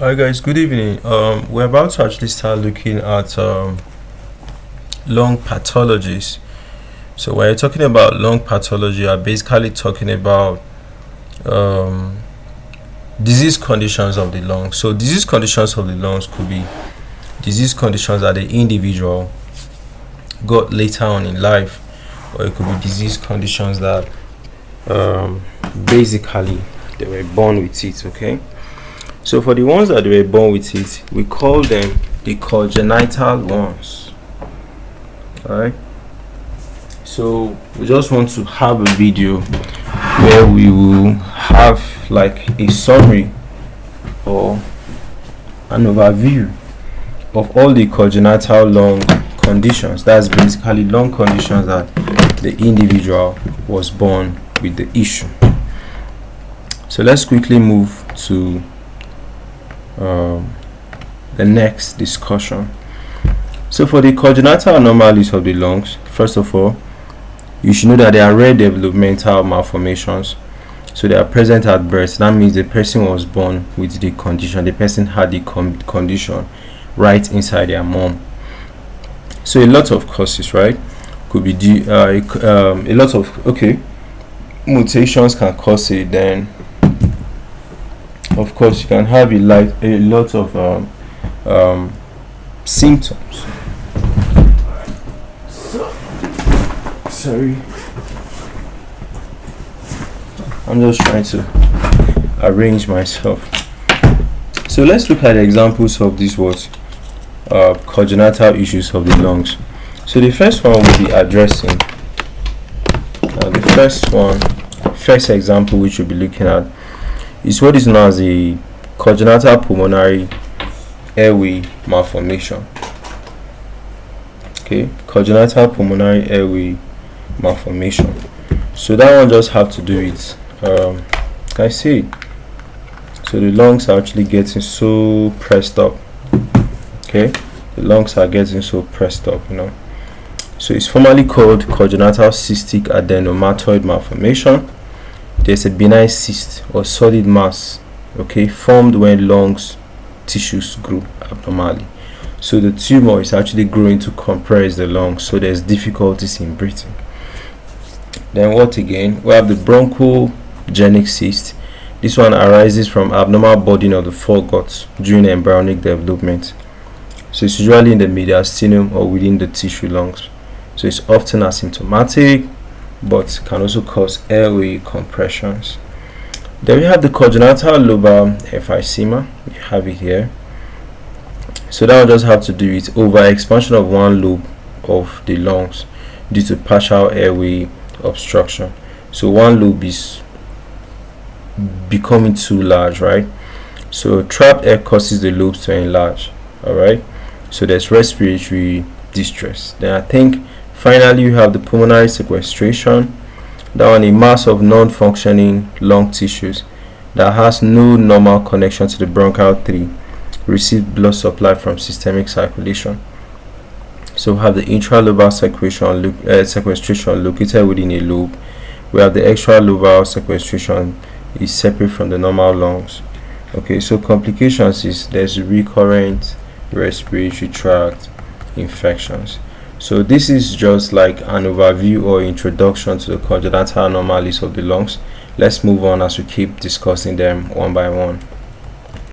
Hi guys, good evening. We're about to actually start looking at lung pathologies. So when you're talking about lung pathology, you're basically talking about disease conditions of the lungs. So disease conditions of the lungs could be disease conditions that the individual got later on in life, or it could be disease conditions that basically they were born with it. Okay. So for the ones that were born with it, we call them the congenital ones. Alright. So we just want to have a video where we will have like a summary or an overview of all the congenital lung conditions. That's basically lung conditions that the individual was born with the issue. So let's quickly move to the next discussion. So for the congenital anomalies of the lungs, first of all, you should know that they are rare developmental malformations. So they are present at birth. That means the person was born with the condition. The person had the condition right inside their mom. So a lot of causes, right, could be due, a lot of mutations can cause it. Then of course you can have a lot of symptoms. Sorry, I'm just trying to arrange myself. So let's look at the examples of these words, congenital issues of the lungs. So the first one we'll be addressing, the first example which we'll be looking at is what is known as the Congenital Pulmonary Airway Malformation. Okay, Congenital Pulmonary Airway Malformation. So that one just have to do with, can I see it? So the lungs are actually getting so pressed up. Okay, the lungs are getting so pressed up, So it's formally called congenital cystic adenomatoid malformation. There's a benign cyst or solid mass, formed when lungs tissues grow abnormally. So the tumor is actually growing to compress the lungs, so there's difficulties in breathing. Then what again? We have the bronchogenic cyst. This one arises from abnormal budding of the foregut during embryonic development. So it's usually in the mediastinum or within the tissue lungs. So it's often asymptomatic, but can also cause airway compressions. Then we have the congenital lobar emphysema. You have it here. So that will just have to do with overexpansion of one lobe of the lungs due to partial airway obstruction. So one lobe is becoming too large, right? So trapped air causes the lobes to enlarge. Alright. So there's respiratory distress. Then I think finally, you have the pulmonary sequestration. That one, a mass of non-functioning lung tissues that has no normal connection to the bronchial tree, receive blood supply from systemic circulation. So we have the intralobar sequestration located within a lobe. We have the extralobar sequestration is separate from the normal lungs. So complications is there's recurrent respiratory tract infections. So this is just like an overview or introduction to the congenital anomalies of the lungs. Let's move on as we keep discussing them one by one.